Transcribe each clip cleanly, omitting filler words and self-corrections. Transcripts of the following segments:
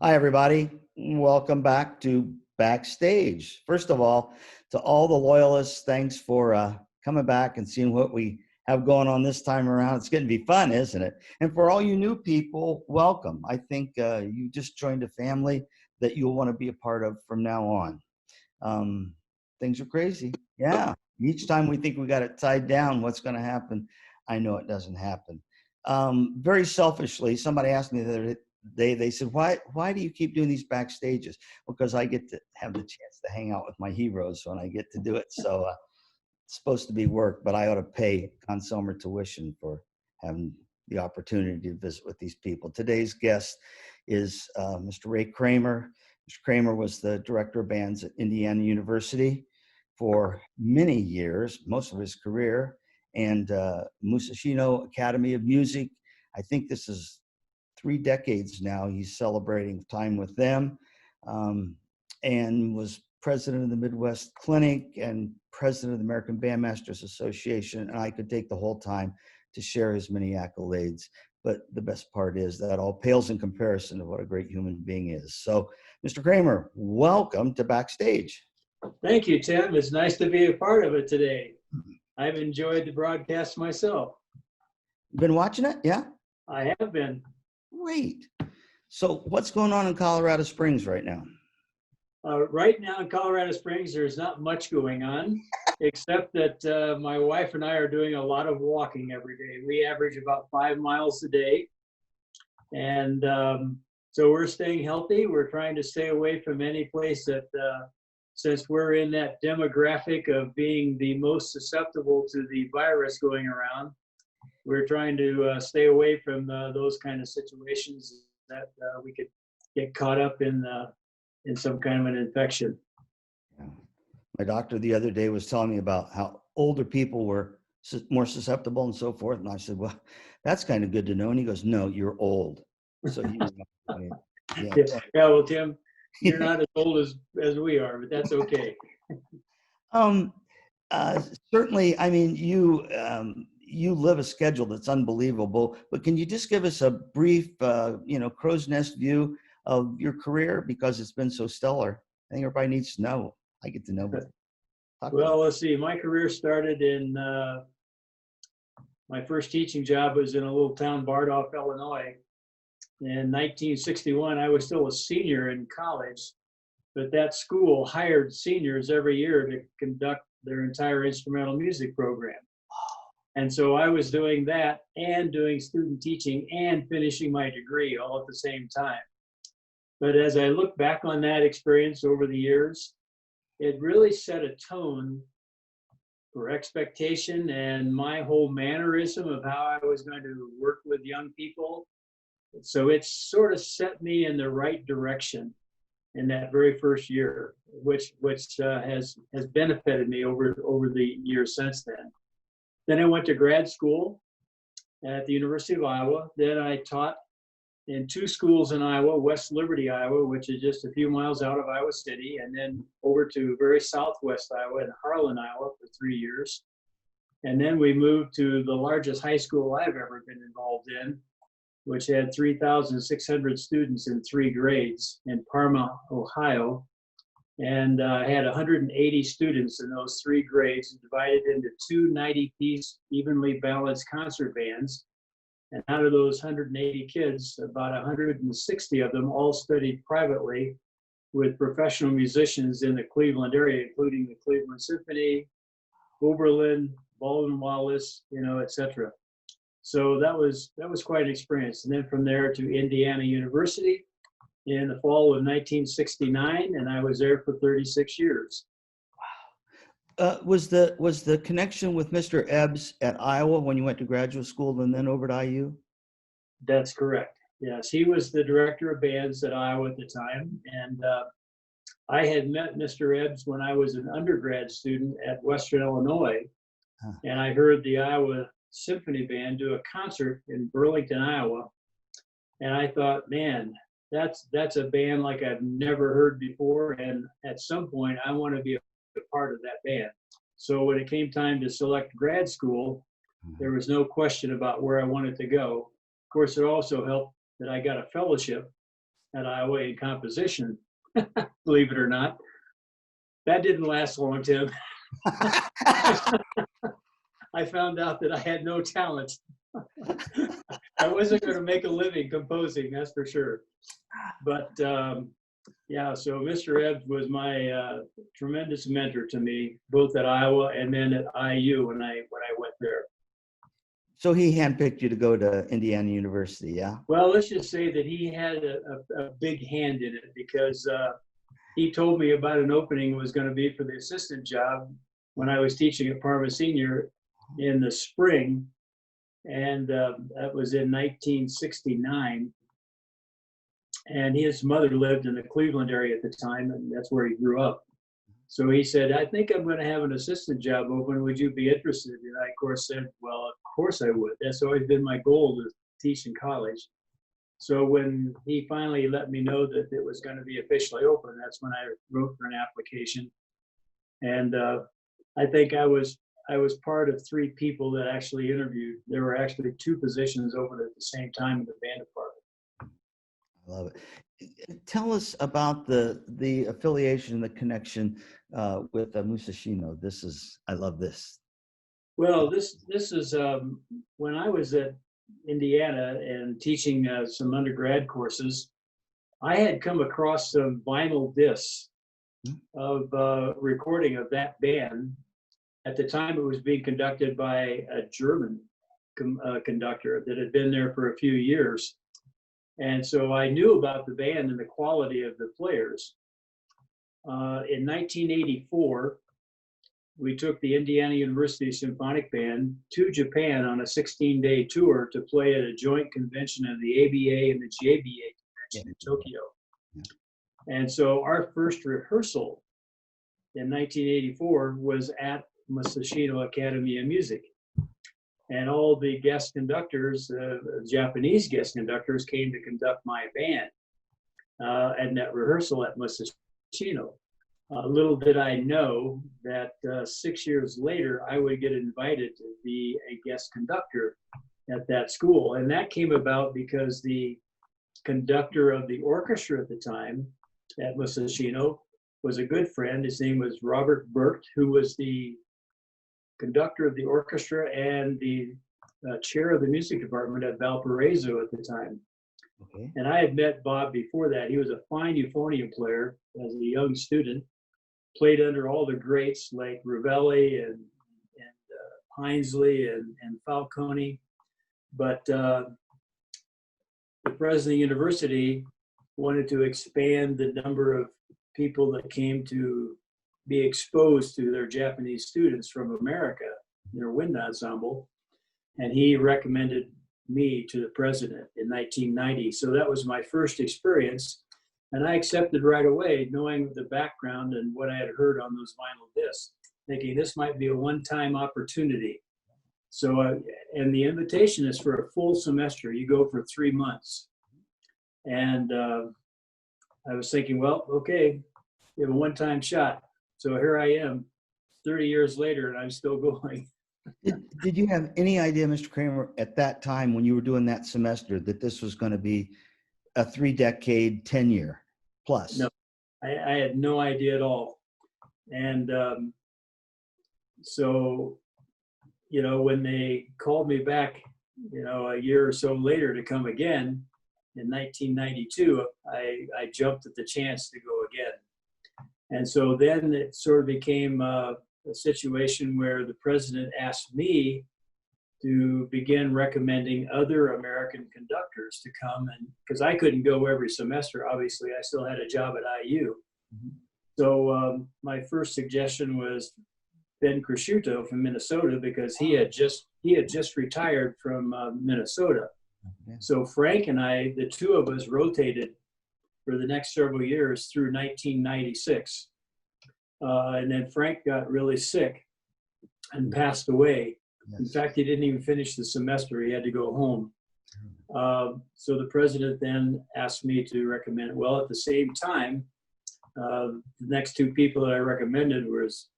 Hi, everybody. Welcome back to Backstage. First of all, to all the loyalists, thanks for coming back and seeing what we have going on this time around. It's going to be fun, isn't it? And for all you new people, welcome. I think you just joined a family that you'll want to be a part of from now on. Things are crazy. Yeah. Each time we think we got it tied down, what's going to happen? I know it doesn't happen. Very selfishly, somebody asked me the other day, they said, why do you keep doing these backstages? Because I get to have the chance to hang out with my heroes when I get to do it. So it's supposed to be work, but I ought to pay consumer tuition for having the opportunity to visit with these people. Today's guest is Mr. Ray Kramer. Mr. Cramer was the director of bands at Indiana University for many years, most of his career, and Musashino Academy of Music. I think this is 3 decades now. He's celebrating time with them, and was president of the Midwest Clinic and president of the American Bandmasters Association. And I could take the whole time to share his many accolades. But the best part is that all pales in comparison to what a great human being is. So, Mr. Kramer, welcome to Backstage. Thank you, Tim. It's nice to be a part of it today. I've enjoyed the broadcast myself. You been watching it? Yeah? I have been. Great. So what's going on in Colorado Springs right now? Right now in Colorado Springs, there's not much going on, except that my wife and I are doing a lot of walking every day. We average about 5 miles a day. And so we're staying healthy. We're trying to stay away from any place that, since we're in that demographic of being the most susceptible to the virus going around, we're trying to stay away from those kind of situations that we could get caught up in some kind of an infection. Yeah. My doctor the other day was telling me about how older people were more susceptible and so forth. And I said, well, that's kind of good to know. And he goes, no, you're old. So he was yeah, well, Tim, you're not as old as we are, but that's okay. Certainly, I mean, you live a schedule that's unbelievable, but can you just give us a brief, crow's nest view of your career, because it's been so stellar? I think everybody needs to know. I get to know. Well, let's see. My career started in, my first teaching job was in a little town, Bardolph, Illinois. In 1961, I was still a senior in college, but that school hired seniors every year to conduct their entire instrumental music program. And so I was doing that and doing student teaching and finishing my degree all at the same time. But as I look back on that experience over the years, it really set a tone for expectation and my whole mannerism of how I was going to work with young people. So it sort of set me in the right direction in that very first year, which has benefited me over the years since then. Then I went to grad school at the University of Iowa. Then I taught in 2 schools in Iowa, West Liberty, Iowa, which is just a few miles out of Iowa City, and then over to very southwest Iowa in Harlan, Iowa for 3 years. And then we moved to the largest high school I've ever been involved in, which had 3,600 students in 3 grades in Parma, Ohio. And I had 180 students in those 3 grades, divided into 2 90-piece, evenly balanced concert bands. And out of those 180 kids, about 160 of them all studied privately with professional musicians in the Cleveland area, including the Cleveland Symphony, Oberlin, Baldwin-Wallace, etc. So that was quite an experience. And then from there to Indiana University in the fall of 1969, and I was there for 36 years. Wow. Was the connection with Mr. Ebbs at Iowa when you went to graduate school and then over to IU? That's correct. Yes, he was the director of bands at Iowa at the time, and I had met Mr. Ebbs when I was an undergrad student at Western Illinois, and I heard the Iowa Symphony Band do a concert in Burlington, Iowa, and I thought, man, that's a band like I've never heard before, and at some point I want to be a part of that band. So when it came time to select grad school, there was no question about where I wanted to go. Of course, it also helped that I got a fellowship at Iowa in composition, believe it or not. That didn't last long, Tim. I found out that I had no talent. I wasn't going to make a living composing, that's for sure. But yeah, so Mr. Ebbs was my tremendous mentor to me, both at Iowa and then at IU when I went there. So he handpicked you to go to Indiana University, yeah? Well, let's just say that he had a big hand in it, because he told me about an opening was going to be for the assistant job when I was teaching at Parma Senior in the spring, and that was in 1969. And his mother lived in the Cleveland area at the time, and that's where he grew up. So he said, I think I'm going to have an assistant job open. Would you be interested? And I, of course, said, well, of course I would. That's always been my goal, to teach in college. So when he finally let me know that it was going to be officially open, that's when I wrote for an application. And I think I was part of 3 people that actually interviewed. There were actually 2 positions open at the same time in the band department. I love it. Tell us about the affiliation, the connection with Musashino. I love this. Well, this is when I was at Indiana and teaching some undergrad courses. I had come across some vinyl discs of recording of that band. At the time, it was being conducted by a German conductor that had been there for a few years. And so I knew about the band and the quality of the players. In 1984, we took the Indiana University Symphonic Band to Japan on a 16-day tour to play at a joint convention of the ABA and the JBA convention in Tokyo. And so our first rehearsal in 1984 was at Musashino Academy of Music. And all the guest conductors, Japanese guest conductors, came to conduct my band at that rehearsal at Musashino. Little did I know that 6 years later, I would get invited to be a guest conductor at that school. And that came about because the conductor of the orchestra at the time at Musashino was a good friend. His name was Robert Burt, who was the conductor of the orchestra and the chair of the music department at Valparaiso at the time. Okay. And I had met Bob before that. He was a fine euphonium player as a young student, played under all the greats like Ravelli and Hinsley and Falcone. But the president of the university wanted to expand the number of people that came to be exposed to their Japanese students from America, their wind ensemble. And he recommended me to the president in 1990. So that was my first experience. And I accepted right away, knowing the background and what I had heard on those vinyl discs, thinking this might be a one-time opportunity. So, and the invitation is for a full semester. You go for 3 months. And I was thinking, well, okay, you have a one-time shot. So here I am, 30 years later, and I'm still going. Did you have any idea, Mr. Cramer, at that time when you were doing that semester, that this was going to be a 3-decade tenure plus? No, I had no idea at all. And so, you know, when they called me back, you know, a year or so later to come again in 1992, I jumped at the chance to go again. And so then it sort of became a situation where the president asked me to begin recommending other American conductors to come, and because I couldn't go every semester, obviously I still had a job at IU. Mm-hmm. So my first suggestion was Ben Cresciuto from Minnesota, because he had just retired from Minnesota. Okay. So Frank and I, the two of us, rotated for the next several years through 1996. And then Frank got really sick and passed away. Yes. In fact, he didn't even finish the semester. He had to go home. So the president then asked me to recommend it. Well, at the same time, the next 2 people that I recommended was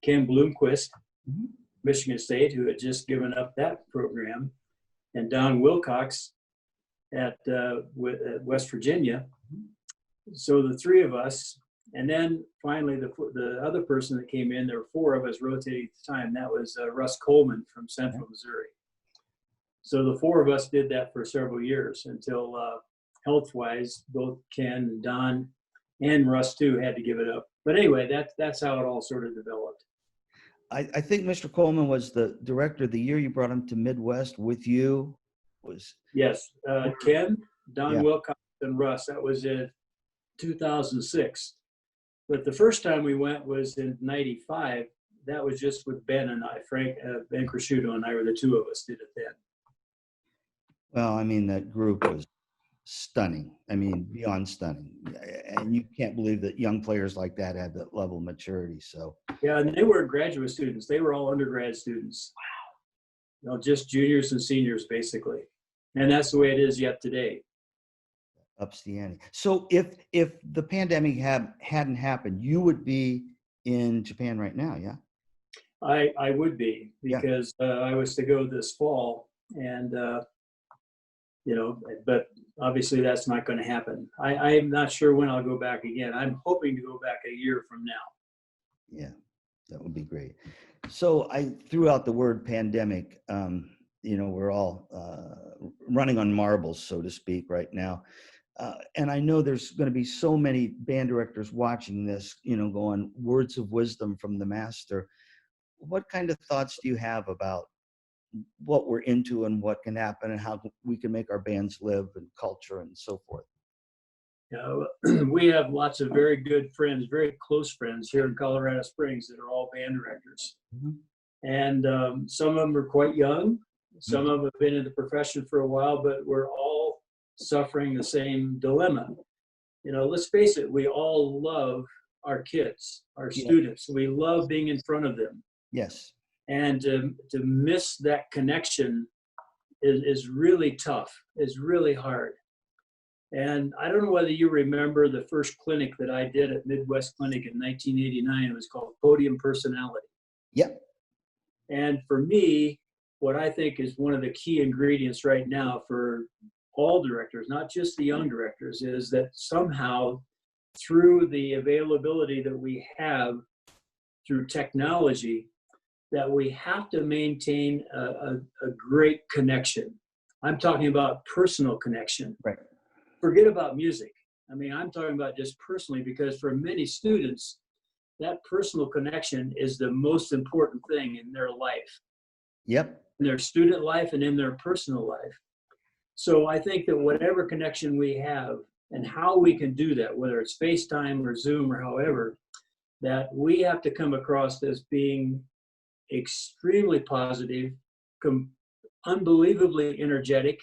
Ken Bloomquist, mm-hmm. Michigan State, who had just given up that program, and Don Wilcox at West Virginia. So the three of us, and then finally the other person that came in, there were four of us rotating at the time. That was Russ Coleman from Central Missouri. So the four of us did that for several years until health-wise, both Ken and Don and Russ too had to give it up. But anyway, that's how it all sort of developed. I think Mr. Coleman was the director the year you brought him to Midwest with you. Yes, Ken, Don Yeah. Wilcox, and Russ. That was in 2006. But the first time we went was in '95. That was just with Ben and I. Ben Cresciuto and I were the two of us did it then. Well, I mean, that group was stunning. I mean, beyond stunning. And you can't believe that young players like that had that level of maturity. So yeah, and they weren't graduate students. They were all undergrad students. Wow. Just juniors and seniors, basically. And that's the way it is yet today. Ups the ante. So if the pandemic hadn't happened, you would be in Japan right now, yeah? I would be, because I was to go this fall, and but obviously that's not going to happen. I'm not sure when I'll go back again. I'm hoping to go back a year from now. Yeah, that would be great. So I threw out the word pandemic. We're all running on marbles, so to speak, right now. And I know there's going to be so many band directors watching this, going words of wisdom from the master. What kind of thoughts do you have about what we're into and what can happen and how we can make our bands live and culture and so forth? We have lots of very good friends, very close friends here in Colorado Springs that are all band directors. Mm-hmm. And some of them are quite young. Some mm-hmm. of them have been in the profession for a while, but we're all suffering the same dilemma. Let's face it, we all love our kids, our students. We love being in front of them. Yes. And to miss that connection is really tough, is really hard. And I don't know whether you remember the first clinic that I did at Midwest Clinic in 1989. It was called Podium Personality. Yep. And for me, what I think is one of the key ingredients right now for all directors, not just the young directors, is that somehow through the availability that we have through technology, that we have to maintain a great connection. I'm talking about personal connection. Right. Forget about music. I mean, I'm talking about just personally, because for many students, that personal connection is the most important thing in their life. Yep. In their student life and in their personal life. So I think that whatever connection we have and how we can do that, whether it's FaceTime or Zoom or however, that we have to come across as being extremely positive, unbelievably energetic,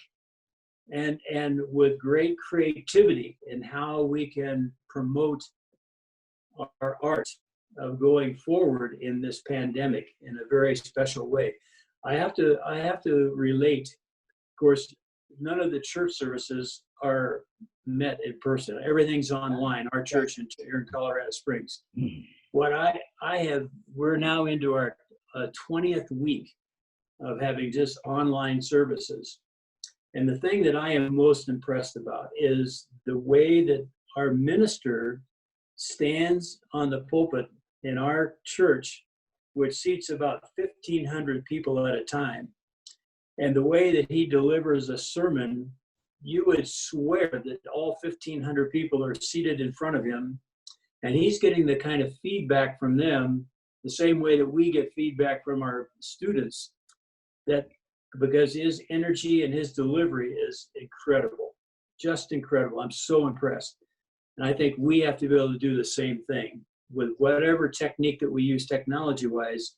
and with great creativity in how we can promote our art of going forward in this pandemic in a very special way. I have to relate, of course, none of the church services are met in person. Everything's online, our church here in Colorado Springs. What we're now into our 20th week of having just online services. And the thing that I am most impressed about is the way that our minister stands on the pulpit in our church, which seats about 1,500 people at a time. And the way that he delivers a sermon, you would swear that all 1,500 people are seated in front of him, and he's getting the kind of feedback from them the same way that we get feedback from our students, that because his energy and his delivery is incredible, just incredible. I'm so impressed. And I think we have to be able to do the same thing with whatever technique that we use technology-wise.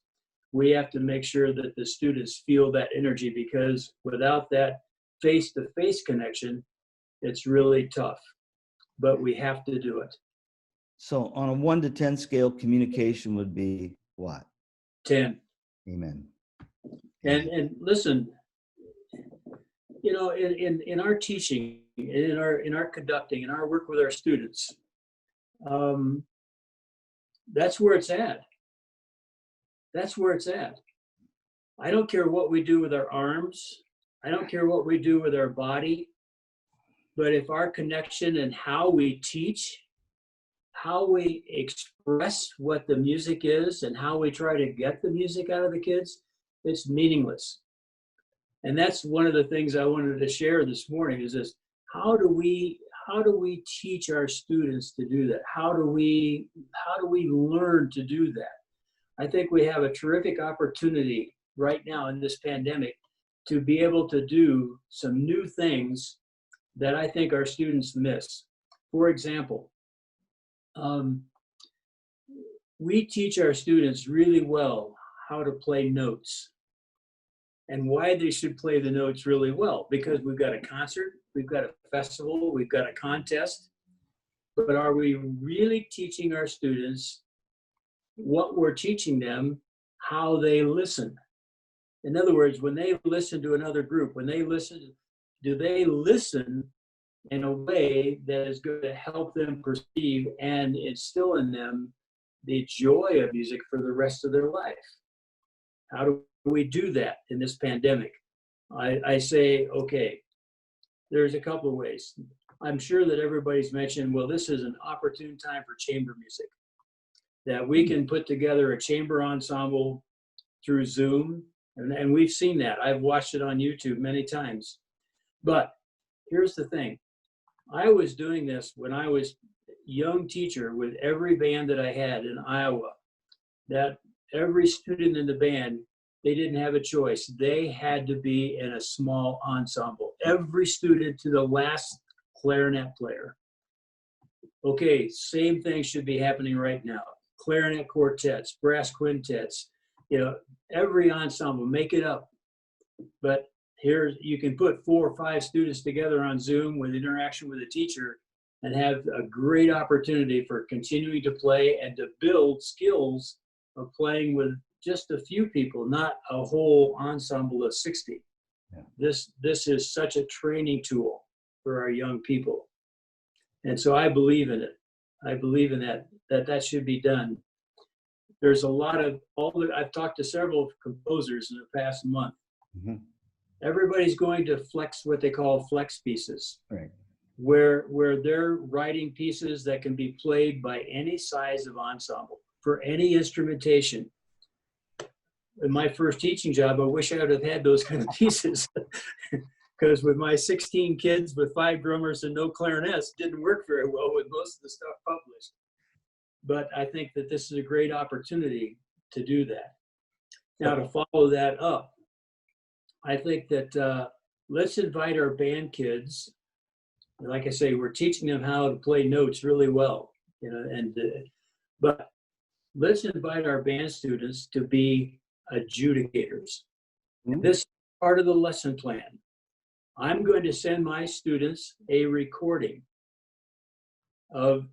We have to make sure that the students feel that energy, because without that face-to-face connection, it's really tough, but we have to do it. So on a 1 to 10 scale, communication would be what? 10. Amen. And listen, in our teaching, in our conducting, in our work with our students, that's where it's at. That's where it's at. I don't care what we do with our arms. I don't care what we do with our body. But if our connection and how we teach, how we express what the music is and how we try to get the music out of the kids, it's meaningless. And that's one of the things I wanted to share this morning is this: how do we teach our students to do that? How do we learn to do that? I think we have a terrific opportunity right now in this pandemic to be able to do some new things that I think our students miss. For example, we teach our students really well how to play notes and why they should play the notes really well, because we've got a concert, we've got a festival, we've got a contest, but are we really teaching our students what we're teaching them, how they listen? In other words, when they listen to another group, when they listen, do they listen in a way that is going to help them perceive and instill in them the joy of music for the rest of their life? How do we do that in this pandemic? I say, okay, there's a couple of ways. I'm sure that everybody's mentioned, well, this is an opportune time for chamber music, that we can put together a chamber ensemble through Zoom. And we've seen that. I've watched it on YouTube many times. But here's the thing. I was doing this when I was a young teacher with every band that I had in Iowa, that every student in the band, they didn't have a choice. They had to be in a small ensemble. Every student to the last clarinet player. Okay, same thing should be happening right now. Clarinet quartets, brass quintets, every ensemble, make it up. But here you can put 4 or 5 students together on Zoom with interaction with a teacher and have a great opportunity for continuing to play and to build skills of playing with just a few people, not a whole ensemble of 60. Yeah. This is such a training tool for our young people. And so I believe in it. I believe in that should be done. There's a lot of, I've talked to several composers in the past month. Mm-hmm. Everybody's going to flex, what they call flex pieces, right, where they're writing pieces that can be played by any size of ensemble for any instrumentation. In my first teaching job, I wish I would have had those kind of pieces, because with my 16 kids with 5 drummers and no clarinets, it didn't work very well with most of the stuff published. But I think that this is a great opportunity to do that. Now, to follow that up, I think that let's invite our band kids. Like I say, we're teaching them how to play notes really well, but let's invite our band students to be adjudicators. Mm-hmm. This is part of the lesson plan. I'm going to send my students a recording of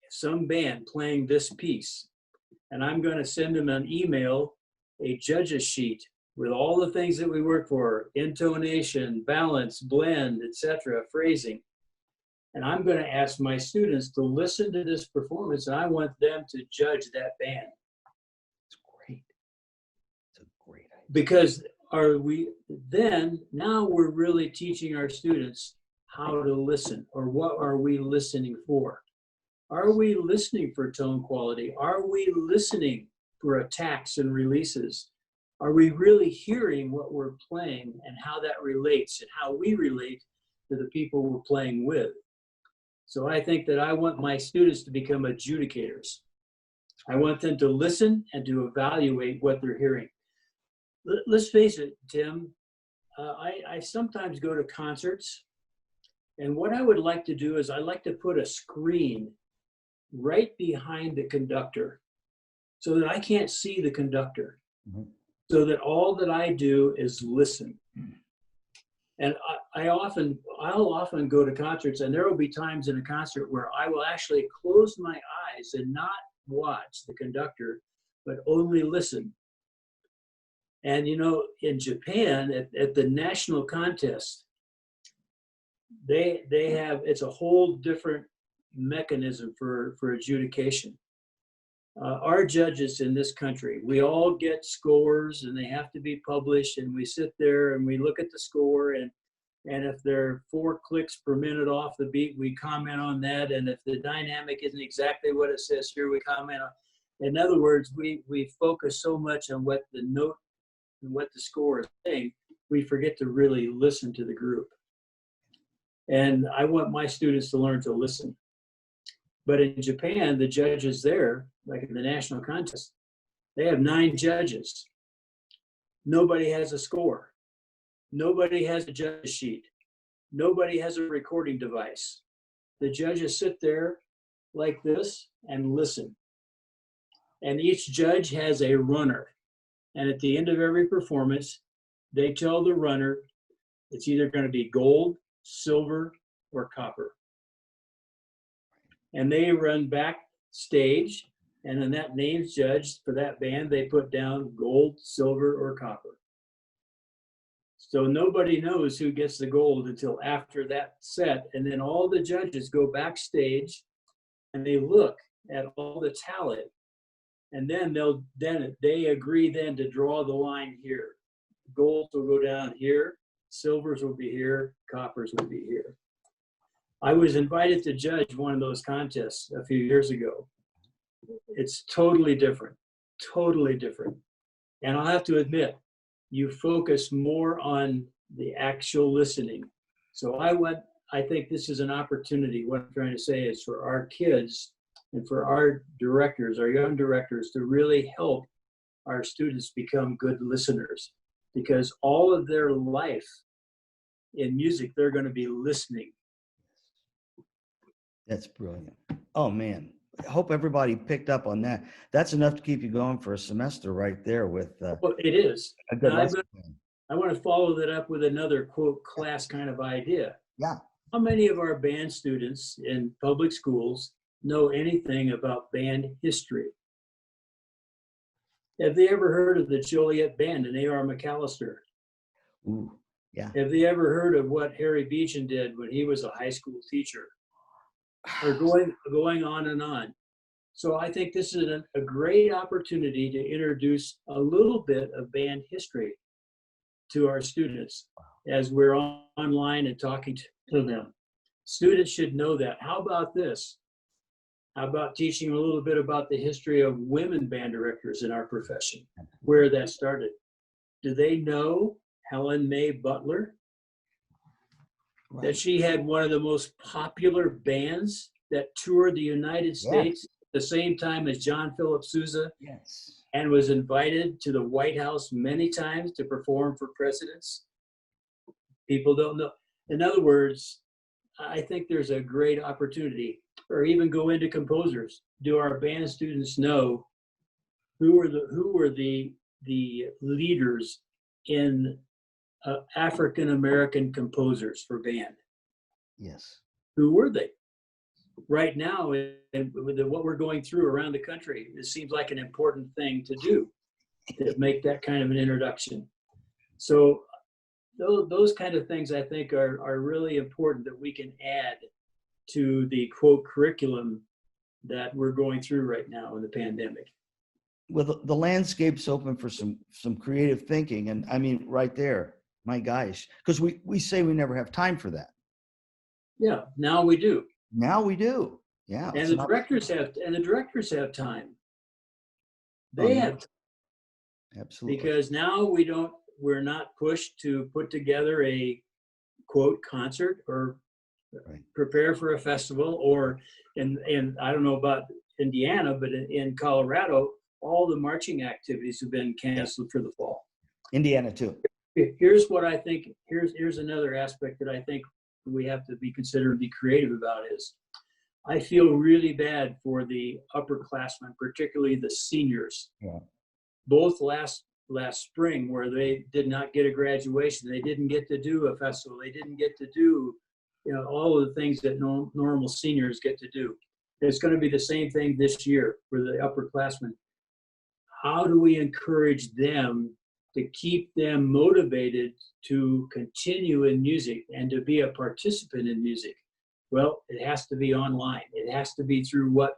some band playing this piece, and I'm going to send them an email, a judge's sheet with all the things that we work for: intonation, balance, blend, etc., phrasing. And I'm going to ask my students to listen to this performance, and I want them to judge that band. It's great. It's a great idea. Because now we're really teaching our students how to listen, or what are we listening for? Are we listening for tone quality? Are we listening for attacks and releases? Are we really hearing what we're playing and how that relates and how we relate to the people we're playing with? So I think that I want my students to become adjudicators. I want them to listen and to evaluate what they're hearing. Let's face it, Tim, I sometimes go to concerts, and what I would like to do is I like to put a screen right behind the conductor so that I can't see the conductor. Mm-hmm. So that all that I do is listen. And I'll often go to concerts, and there will be times in a concert where I will actually close my eyes and not watch the conductor, but only listen. And in Japan, at the national contest, they have, it's a whole different mechanism for adjudication. Our judges in this country, we all get scores, and they have to be published, and we sit there and we look at the score, and And if they're 4 clicks per minute off the beat, we comment on that. And if the dynamic isn't exactly what it says here, we comment on. In other words, we focus so much on what the note and what the score is saying, we forget to really listen to the group. And I want my students to learn to listen. But in Japan, the judges there, like in the national contest, they have 9 judges. Nobody has a score. Nobody has a judge sheet. Nobody has a recording device. The judges sit there like this and listen. And each judge has a runner. And at the end of every performance, they tell the runner it's either going to be gold, silver, or copper. And they run backstage, and then that names judge for that band, they put down gold, silver, or copper. So nobody knows who gets the gold until after that set. And then all the judges go backstage and they look at all the talent. And then they agree then to draw the line here. Golds will go down here, silvers will be here, coppers will be here. I was invited to judge one of those contests a few years ago. It's totally different, totally different. And I'll have to admit, you focus more on the actual listening. So I think this is an opportunity. What I'm trying to say is for our kids and for our directors, our young directors, to really help our students become good listeners, because all of their life in music, they're going to be listening. That's brilliant. Oh man, I hope everybody picked up on that. That's enough to keep you going for a semester right there with Well, it is. a good lesson. I want to follow that up with another quote class kind of idea. Yeah. How many of our band students in public schools know anything about band history? Have they ever heard of the Joliet Band and A.R. McAllister? Ooh, yeah. Have they ever heard of what Harry Beecham did when he was a high school teacher? Or going on and on. So I think this is a great opportunity to introduce a little bit of band history to our students as we're online and talking to them. Students should know that. How about this? How about teaching a little bit about the history of women band directors in our profession, where that started? Do they know Helen Mae Butler? Right. That she had one of the most popular bands that toured the United States at the same time as John Philip Sousa, Yes. and was invited to the White House many times to perform for presidents? People don't know. In other words, I think there's a great opportunity. Or even go into composers. Do our band students know who were the leaders in African American composers for band? Yes. Who were they? Right now, and with what we're going through around the country, it seems like an important thing to do, to make that kind of an introduction. So those kind of things I think are really important that we can add to the quote curriculum that we're going through right now in the pandemic. Well, the landscape's open for some creative thinking, and I mean, right there, my gosh, because we say we never have time for that. Yeah, now we do. Now we do. Yeah. And the directors have time. They have time. Absolutely. Because now we're not pushed to put together a quote concert or prepare for a festival, or in I don't know about Indiana, but in Colorado, all the marching activities have been canceled for the fall. Indiana too. Here's what I think, here's another aspect that I think we have to be considered and be creative about is, I feel really bad for the upperclassmen, particularly the seniors. Yeah. Both last spring, where they did not get a graduation, they didn't get to do a festival, they didn't get to do all of the things that normal seniors get to do. It's going to be the same thing this year for the upperclassmen. How do we encourage them to keep them motivated to continue in music and to be a participant in music? Well, it has to be online. It has to be through what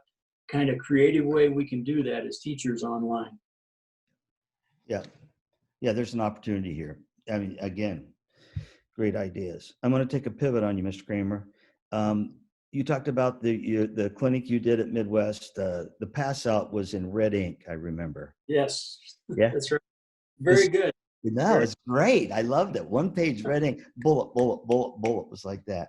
kind of creative way we can do that as teachers online. Yeah. Yeah, there's an opportunity here. I mean, again, Great ideas. I'm going to take a pivot on you, Mr. Kramer. You talked about the clinic you did at Midwest. The pass out was in red ink, I remember. Yes, Yeah. that's right. Very good. No, it's great. I loved it. One page red ink, bullet, bullet, bullet, bullet was like that.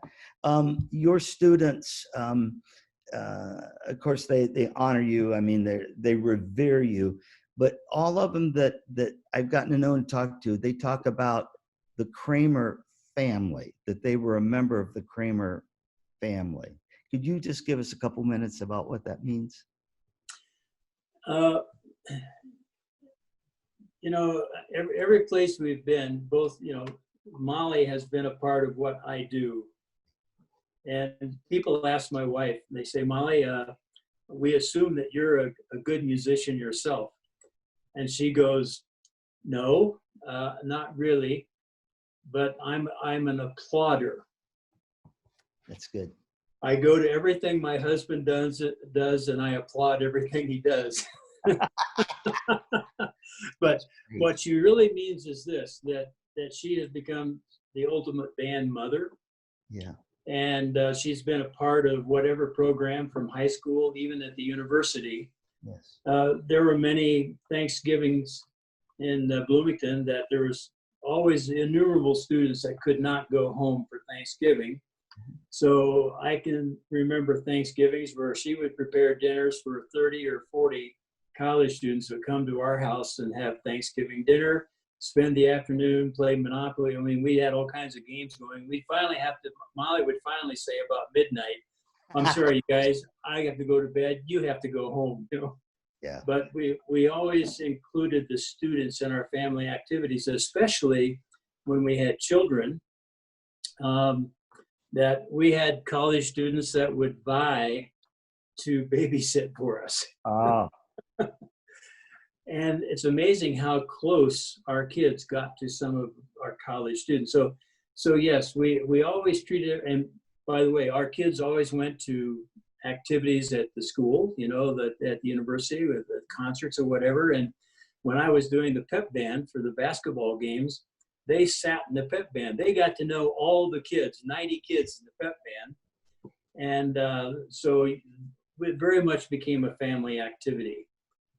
Your students, of course, they honor you. I mean, they revere you. But all of them that I've gotten to know and talk to, they talk about the Cramer family, that they were a member of the Cramer family. Could you just give us a couple minutes about what that means? Uh, you know, every place we've been, both, you know, Molly has been a part of what I do. And people ask my wife, they say, Molly, we assume that you're a good musician yourself. And she goes, no, not really, but I'm an applauder. That's good. I go to everything my husband does, and I applaud everything he does. But what she really means is this, that she has become the ultimate band mother. Yeah. And she's been a part of whatever program from high school, even at the university. Yes. There were many Thanksgivings in Bloomington that there was always innumerable students that could not go home for Thanksgiving. So I can remember Thanksgivings where she would prepare dinners for 30 or 40 college students who would come to our house and have Thanksgiving dinner, spend the afternoon, play Monopoly. I mean, we had all kinds of games going. Molly would finally say about midnight, I'm sorry, you guys, I have to go to bed. You have to go home, you know. Yeah. But we always included the students in our family activities, especially when we had children, that we had college students that would vie to babysit for us. Ah. And it's amazing how close our kids got to some of our college students. So yes, we always treated, and by the way, our kids always went to activities at the school, you know, at the university with the concerts or whatever. And when I was doing the pep band for the basketball games, they sat in the pep band. They got to know all the kids, 90 kids in the pep band. And so it very much became a family activity.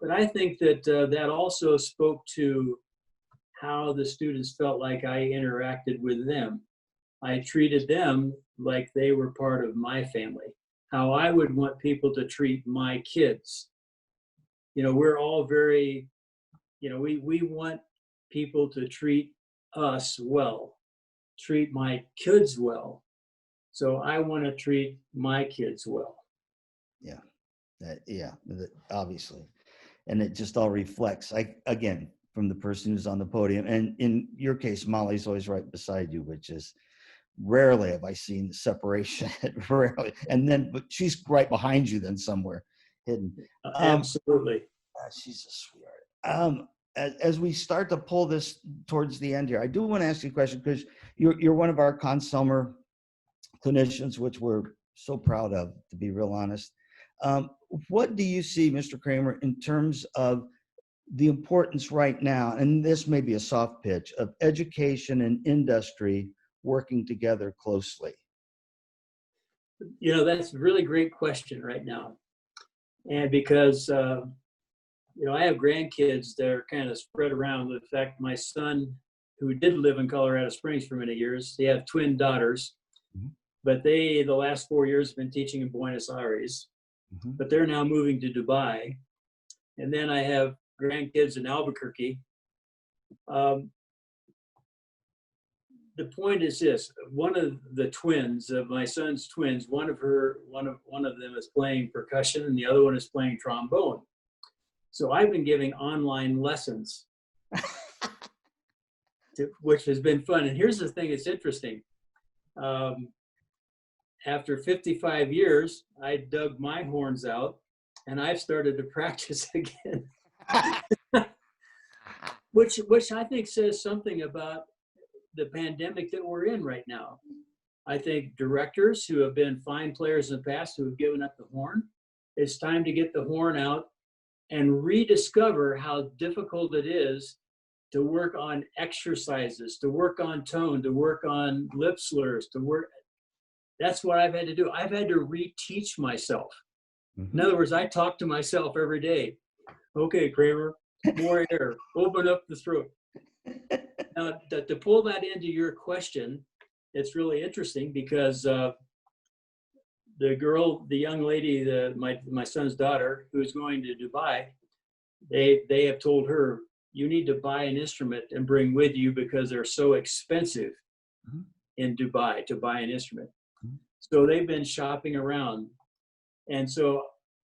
But I think that that also spoke to how the students felt like I interacted with them. I treated them like they were part of my family, how I would want people to treat my kids. You know, we're all very, you know, we want people to treat us well, treat my kids well. So I want to treat my kids well. Yeah. Obviously. And it just all reflects, again, from the person who's on the podium. And in your case, Molly's always right beside you, which is rarely have I seen the separation. Rarely. And then, but she's right behind you then somewhere hidden. Absolutely. She's a sweetheart. As we start to pull this towards the end here, I do want to ask you a question because you're one of our consumer clinicians, which we're so proud of, to be real honest. What do you see, Mr. Kramer, in terms of the importance right now, and this may be a soft pitch, of education and industry working together closely? You know, that's a really great question right now. And because, you know, I have grandkids that are kind of spread around. In fact, my son, who did live in Colorado Springs for many years, they have twin daughters, but they, the last 4 years, have been teaching in Buenos Aires. But they're now moving to Dubai. And then I have grandkids in Albuquerque. The point is this: one of the twins, of my son's twins, one of them is playing percussion, and the other one is playing trombone. So I've been giving online lessons, which has been fun. And here's the thing: it's interesting. After 55 years, I dug my horns out and I've started to practice again, which I think says something about the pandemic that we're in right now. I think directors who have been fine players in the past who have given up the horn, it's time to get the horn out and rediscover how difficult it is to work on exercises, to work on tone, to work on lip slurs, to work. That's what I've had to do. I've had to reteach myself. In other words, I talk to myself every day. Okay, Cramer, more air, open up the throat. Now, to pull that into your question, it's really interesting because the young lady, my son's daughter, who's going to Dubai, they have told her, you need to buy an instrument and bring with you because they're so expensive in Dubai to buy an instrument. So they've been shopping around. And so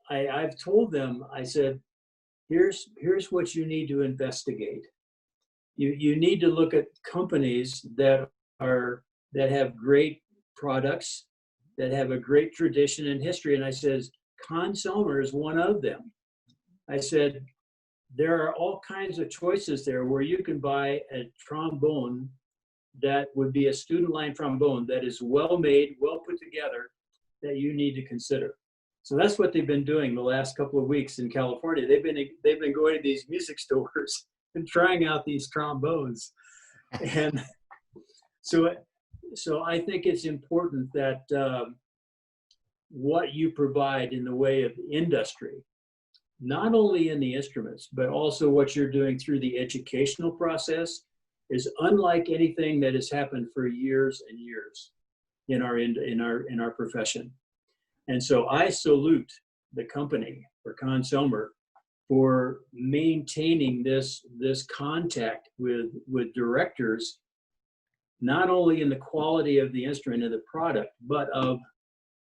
I've told them, I said, here's what you need to investigate. You need to look at companies that have great products, that have a great tradition and history. And I says, Conn-Selmer is one of them. I said, there are all kinds of choices there where you can buy a trombone that would be a student line trombone that is well made, well put together, that you need to consider. So that's what they've been doing the last couple of weeks in California. They've been going to these music stores and trying out these trombones. And so I think it's important that what you provide in the way of industry, not only in the instruments, but also what you're doing through the educational process, is unlike anything that has happened for years and years in our profession. And so I salute the company, for Conn-Selmer, for maintaining this contact with directors, not only in the quality of the instrument and the product, but of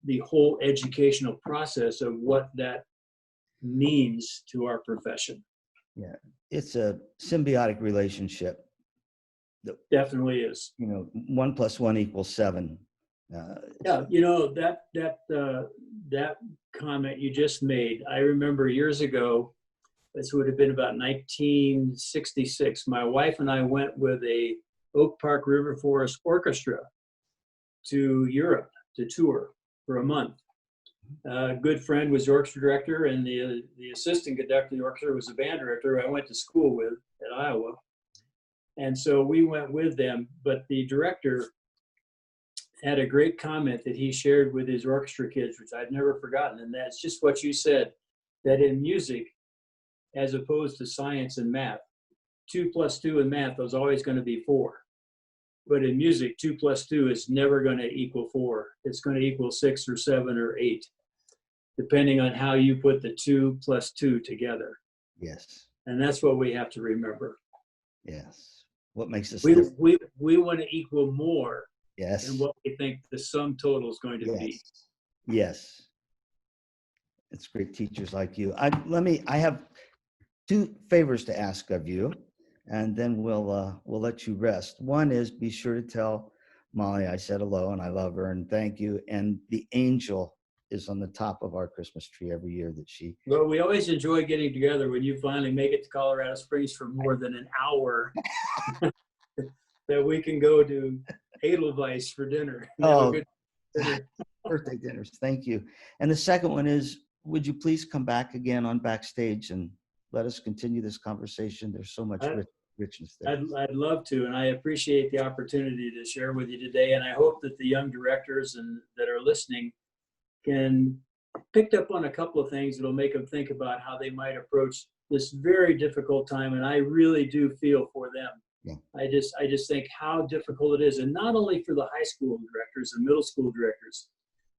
the whole educational process of what that means to our profession. Yeah, it's a symbiotic relationship. Definitely is. 1 + 1 = 7. Yeah, that comment you just made, I remember years ago, this would have been about 1966. My wife and I went with a Oak Park River Forest Orchestra to Europe to tour for a month. A good friend was the orchestra director, and the assistant conductor of the orchestra was the band director I went to school with at Iowa. And so we went with them, but the director had a great comment that he shared with his orchestra kids, which I've never forgotten, and that's just what you said, that in music, as opposed to science and math, 2 + 2 in math was always going to be 4. But in music, 2 + 2 is never going to equal 4. It's going to equal 6 or 7 or 8, depending on how you put the 2 + 2 together. Yes. And that's what we have to remember. Yes. What makes us we want to equal more yes than what we think the sum total is going to be. Yes. It's great teachers like you. I have 2 favors to ask of you, and then we'll let you rest. One is, be sure to tell Molly I said hello and I love her and thank you. And the angel is on the top of our Christmas tree every year that she. Well, we always enjoy getting together when you finally make it to Colorado Springs for more than an hour, that we can go to Edelweiss for dinner. Oh, have a good dinner. Birthday dinners. Thank you. And the second one is, would you please come back again on Backstage and let us continue this conversation? There's so much richness there. I'd love to, and I appreciate the opportunity to share with you today. And I hope that the young directors that are listening can pick up on a couple of things that'll make them think about how they might approach this very difficult time. And I really do feel for them. Yeah. I just think how difficult it is, and not only for the high school directors and middle school directors.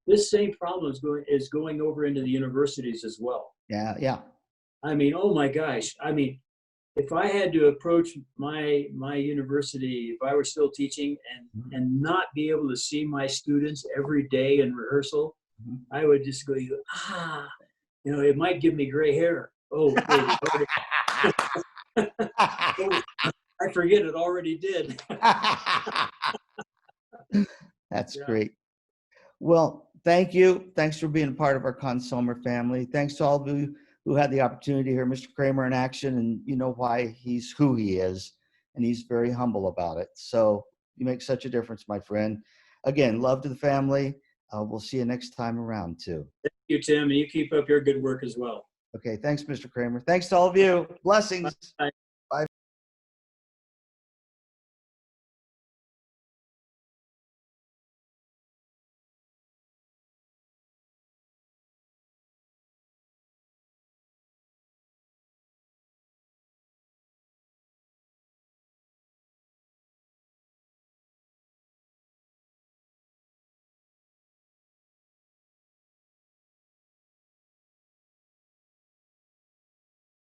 This same problem is going over into the universities as well. Yeah, yeah. I mean, oh my gosh. I mean, if I had to approach my university, if I were still teaching and not be able to see my students every day in rehearsal, I would just go, it might give me gray hair. Oh, I forget it already did. That's great. Well, thank you. Thanks for being a part of our Conn-Selmer family. Thanks to all of you who had the opportunity to hear Mr. Cramer in action, and you know why he's who he is, and he's very humble about it. So you make such a difference, my friend. Again, love to the family. We'll see you next time around too. Thank you, Tim, and you keep up your good work as well. Okay, thanks, Mr. Cramer. Thanks to all of you. Blessings. Bye.